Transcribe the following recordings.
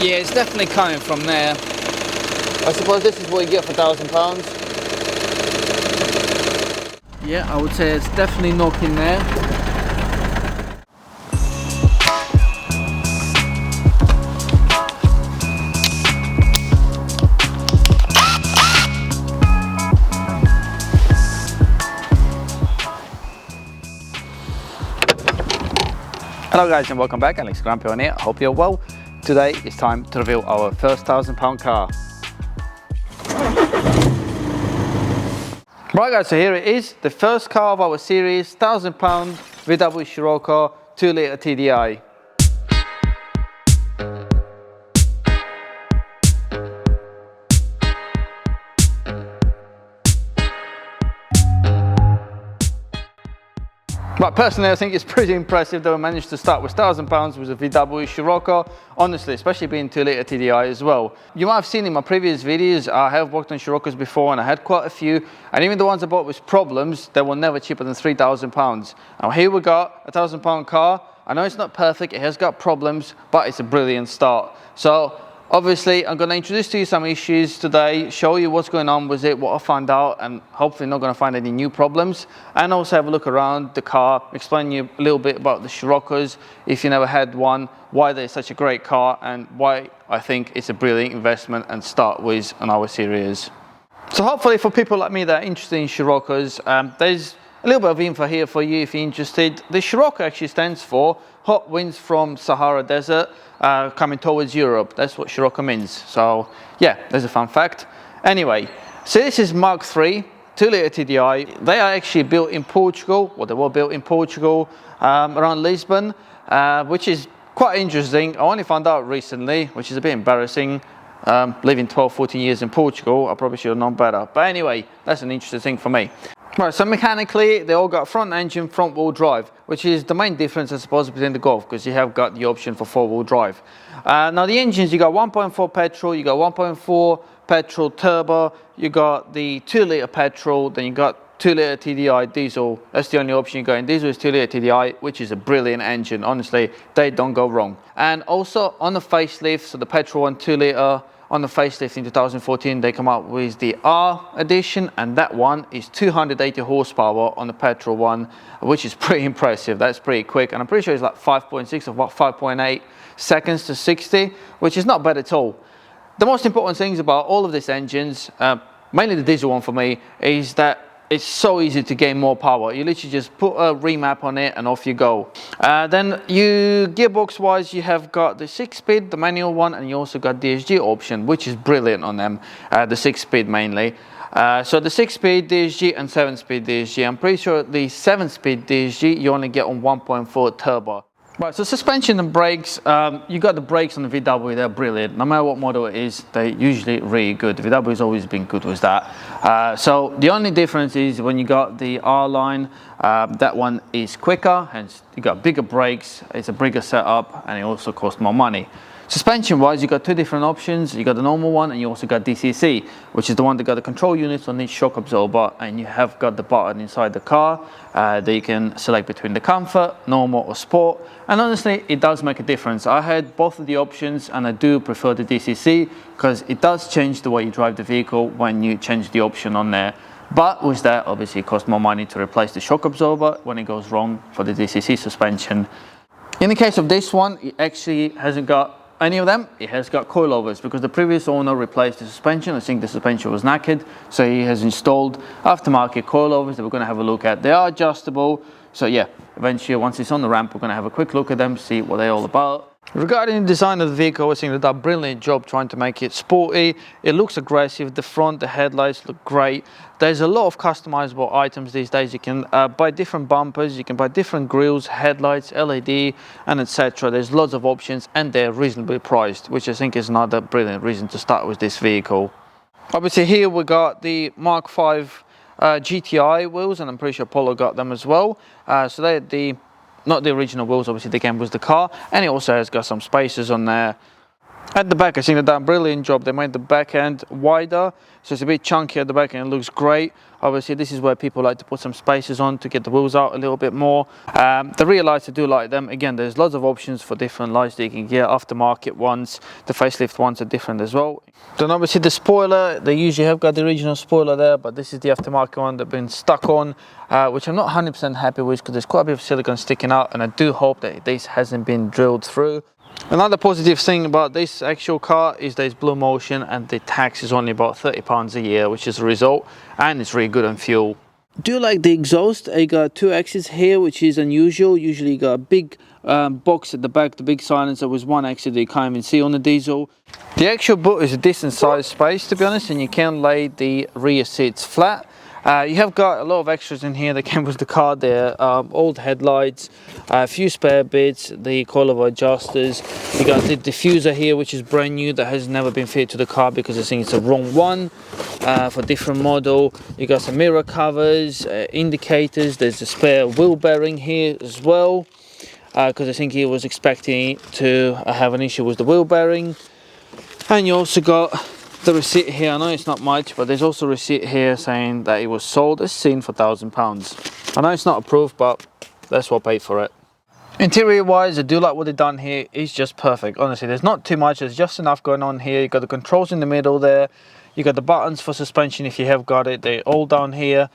Yeah, it's definitely coming from there. I suppose this is what you get for £1,000. Yeah, I would say it's definitely knocking there. Hello guys and welcome back, AlexTheGrumpyOne here. I hope you're well. Today it's time to reveal our first £1,000 car. Right guys, so here it is, the first car of our series, £1,000 VW Scirocco 2-litre TDI. But personally, I think it's pretty impressive that we managed to start with £1,000 with a VW Scirocco. Honestly, especially being 2-litre TDI as well. You might have seen in my previous videos, I have worked on Sciroccos before and I had quite a few. And even the ones I bought with problems, they were never cheaper than £3,000. Now here we got a £1,000 car. I know it's not perfect, it has got problems, but it's a brilliant start. So obviously, I'm going to introduce to you some issues today, show you what's going on with it, what I found out, and hopefully not going to find any new problems. And also have a look around the car, explain you a little bit about the Sciroccos, if you never had one, why they're such a great car, and why I think it's a brilliant investment and start with on our series. So hopefully for people like me that are interested in Sciroccos, there's a little bit of info here for you if you're interested. The Scirocco actually stands for Hot Winds from Sahara Desert coming towards Europe. That's what Scirocco means. So yeah, there's a fun fact. Anyway, so this is Mark III 2-litre TDI. They are actually built in Portugal, or they were built in Portugal around Lisbon, which is quite interesting. I only found out recently, which is a bit embarrassing. Living 12-14 years in Portugal, I probably should have known better. But anyway, that's an interesting thing for me. Right, so mechanically, they all got front engine, front wheel drive, which is the main difference, I suppose, between the Golf, because you have got the option for 4-wheel drive. Now the engines, you got 1.4 petrol, you got 1.4 petrol turbo, you got the 2-litre petrol, then you got 2-litre TDI diesel. That's the only option you got in diesel is 2-litre TDI, which is a brilliant engine. Honestly, they don't go wrong. And also on the facelift, so the petrol and 2-litre, on the facelift in 2014, they come out with the R edition, and that one is 280 horsepower on the petrol one, which is pretty impressive. That's pretty quick, and I'm pretty sure it's like 5.6 or what, 5.8 seconds to 60, which is not bad at all. The most important things about all of these engines, mainly the diesel one for me, is that it's so easy to gain more power. You literally just put a remap on it and off you go. Then gearbox wise, you have got the 6-speed, the manual one, and you also got DSG option, which is brilliant on them, the 6-speed mainly. So the 6-speed DSG and 7-speed DSG. I'm pretty sure the 7-speed DSG you only get on 1.4 turbo. Right, so suspension and brakes, you got the brakes on the VW, they're brilliant. No matter what model it is, they're usually really good. The VW has always been good with that. So the only difference is when you got the R line, that one is quicker, hence you got bigger brakes, it's a bigger setup, and it also costs more money. Suspension wise, you got two different options. You got the normal one, and you also got DCC, which is the one that got the control units on each shock absorber, and you have got the button inside the car that you can select between the comfort, normal or sport. And honestly, it does make a difference. I had both of the options, and I do prefer the DCC because it does change the way you drive the vehicle when you change the option on there. But with that, obviously it costs more money to replace the shock absorber when it goes wrong for the DCC suspension. In the case of this one, it actually hasn't got any of them. It has got coilovers because the previous owner replaced the suspension. I think the suspension was knackered, so he has installed aftermarket coilovers that we're going to have a look at. They are adjustable, so yeah, eventually once it's on the ramp, we're going to have a quick look at them, see what they're all about. Regarding the design of the vehicle, I think they've done a brilliant job trying to make it sporty. It looks aggressive. The front, the headlights look great. There's a lot of customizable items these days. You can buy different bumpers, you can buy different grills, headlights, LED, and etc. There's lots of options, and they're reasonably priced, which I think is another brilliant reason to start with this vehicle. Obviously here we got the Mark V GTI wheels, and I'm pretty sure Polo got them as well. So they're not the original wheels, obviously they came with the car, and it also has got some spacers on there. At the back, I think they've done a brilliant job. They made the back end wider, so it's a bit chunky at the back and it looks great. Obviously, this is where people like to put some spacers on to get the wheels out a little bit more. The rear lights, I do like them. Again, there's lots of options for different lights that you can get. Aftermarket ones, the facelift ones are different as well. Then obviously the spoiler, they usually have got the original spoiler there, but this is the aftermarket one that's been stuck on, which I'm not 100% happy with because there's quite a bit of silicone sticking out, and I do hope that this hasn't been drilled through. Another positive thing about this actual car is there's Blue Motion, and the tax is only about £30 a year, which is a result, and it's really good on fuel. Do like the exhaust. I got 2 exits here, which is unusual. Usually you got a big box at the back, the big silencer with 1 exit that you can't even see on the diesel. The actual boot is a decent sized space, to be honest, and you can lay the rear seats flat. You have got a lot of extras in here that came with the car there. Old headlights, a few spare bits, the coilover adjusters. You got the diffuser here, which is brand new, that has never been fitted to the car because I think it's a wrong one for different model. You got some mirror covers, indicators. There's a spare wheel bearing here as well, because I think he was expecting to have an issue with the wheel bearing. And you also got the receipt here. I know it's not much, but there's also a receipt here saying that it was sold as seen for £1,000. I know it's not approved, but that's what paid for it. Interior wise, I do like what they've done here. It's just perfect. Honestly, there's not too much, there's just enough going on here. You got the controls in the middle there, you got the buttons for suspension if you have got it, they're all down here.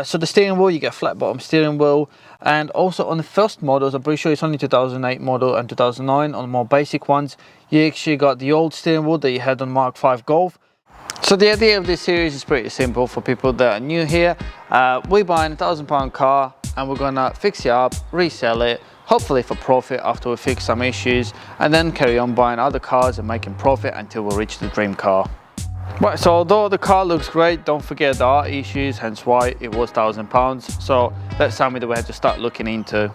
So the steering wheel, you get flat bottom steering wheel, and also on the first models, I'm pretty sure it's only 2008 model and 2009. On the more basic ones, you actually got the old steering wheel that you had on Mark V Golf. So the idea of this series is pretty simple for people that are new here. We're buying a £1,000 car and we're gonna fix it up, resell it, hopefully for profit after we fix some issues, and then carry on buying other cars and making profit until we reach the dream car. Right, so although the car looks great, don't forget there are issues, hence why it was £1,000. So that's something that we have to start looking into.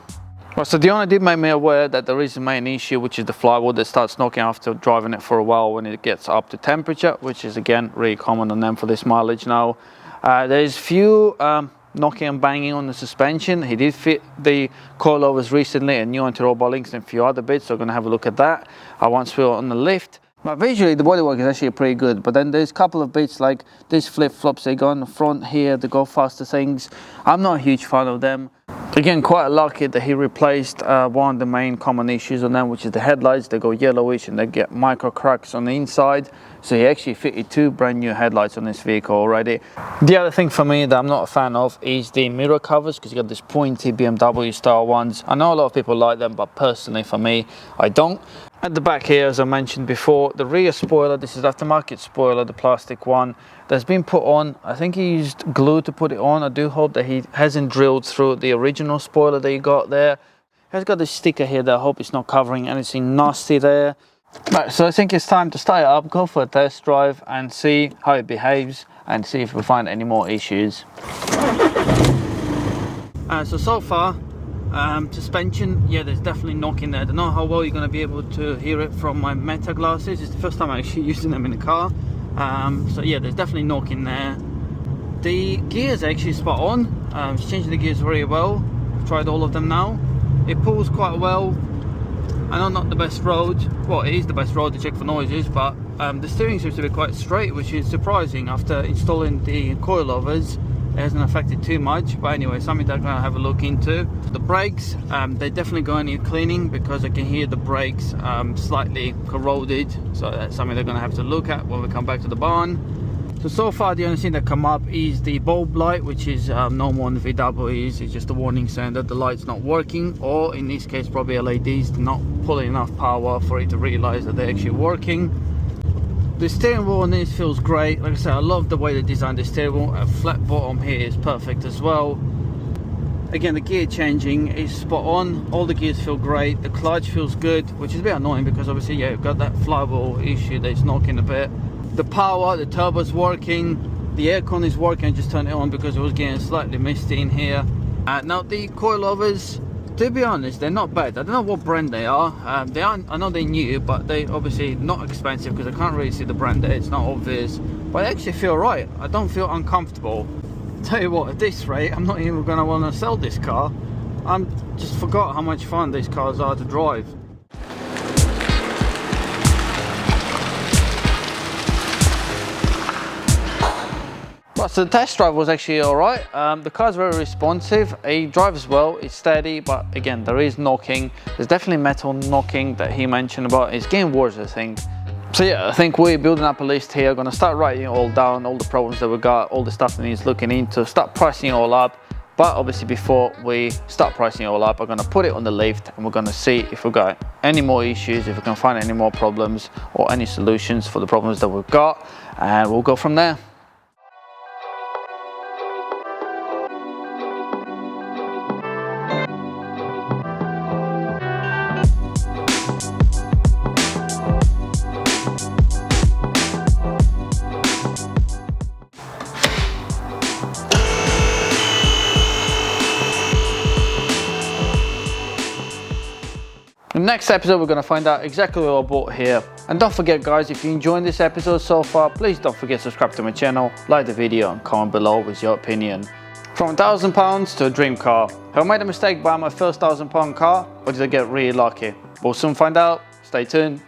Right, so the owner did make me aware that there is a main issue, which is the flywheel that starts knocking after driving it for a while when it gets up to temperature, which is again really common on them for this mileage now. There's few knocking and banging on the suspension. He did fit the coilovers recently and new anti-roll bar links and a few other bits, so we're going to have a look at that once we're on the lift. But visually the bodywork is actually pretty good, but then there's a couple of bits like these flip-flops they go on the front here, the go faster things. I'm not a huge fan of them. Again, quite lucky that he replaced one of the main common issues on them, which is the headlights. They go yellowish and they get micro cracks on the inside, so he actually fitted 2 brand new headlights on this vehicle already. The other thing for me that I'm not a fan of is the mirror covers, because you got this pointy BMW style ones. I know a lot of people like them, but personally for me, I don't. At the back here, as I mentioned before, the rear spoiler, this is aftermarket spoiler, the plastic one, that's been put on. I think he used glue to put it on. I do hope that he hasn't drilled through the original spoiler that you got there. He has got this sticker here that I hope it's not covering anything nasty there. Right, so I think it's time to start it up, go for a test drive and see how it behaves and see if we find any more issues. So far, suspension, yeah, there's definitely knocking there. I don't know how well you're going to be able to hear it from my Meta glasses. It's the first time I'm actually using them in the car. So yeah, there's definitely knocking there. The gears are actually spot on. It's changing the gears very well. I've tried all of them now. It pulls quite well. I know not the best road, well it is the best road to check for noises, but the steering seems to be quite straight, which is surprising. After installing the coilovers, it hasn't affected too much, but anyway, something that I'm going to have a look into. The brakes, they definitely going to need cleaning because I can hear the brakes slightly corroded, so that's something they're going to have to look at when we come back to the barn. So far the only thing that come up is the bulb light, which is normal on the VWs. It's just a warning saying that the light's not working, or in this case probably LEDs not pulling enough power for it to realize that they're actually working. The steering wheel on this feels great. Like I said, I love the way they designed the steering wheel. A flat bottom here is perfect as well. Again, the gear changing is spot on. All the gears feel great. The clutch feels good, which is a bit annoying because obviously, yeah, you've got that flywheel issue that's knocking a bit. The power, the turbo's working. The aircon is working. I just turned it on because it was getting slightly misty in here. Now the coilovers, to be honest, they're not bad. I don't know what brand they are. I know they're new, but they obviously not expensive because I can't really see the brand there. It's not obvious, but they actually feel right. I don't feel uncomfortable. Tell you what, at this rate, I'm not even going to want to sell this car. I'm just forgot how much fun these cars are to drive. Right, so the test drive was actually all right. The car's very responsive. It drives well, it's steady, but again, there is knocking. There's definitely metal knocking that he mentioned about. It's getting worse, I think. So yeah, I think we're building up a list here. I'm gonna start writing it all down, all the problems that we got, all the stuff that needs looking into, start pricing it all up. But obviously before we start pricing it all up, I'm gonna put it on the lift and we're gonna see if we've got any more issues, if we can find any more problems or any solutions for the problems that we've got, and we'll go from there. In the next episode, we're going to find out exactly what I bought here. And don't forget guys, if you're enjoying this episode so far, please don't forget to subscribe to my channel, like the video and comment below with your opinion. From £1,000 to a dream car. Have I made a mistake buying my first £1,000 car, or did I get really lucky? We'll soon find out. Stay tuned.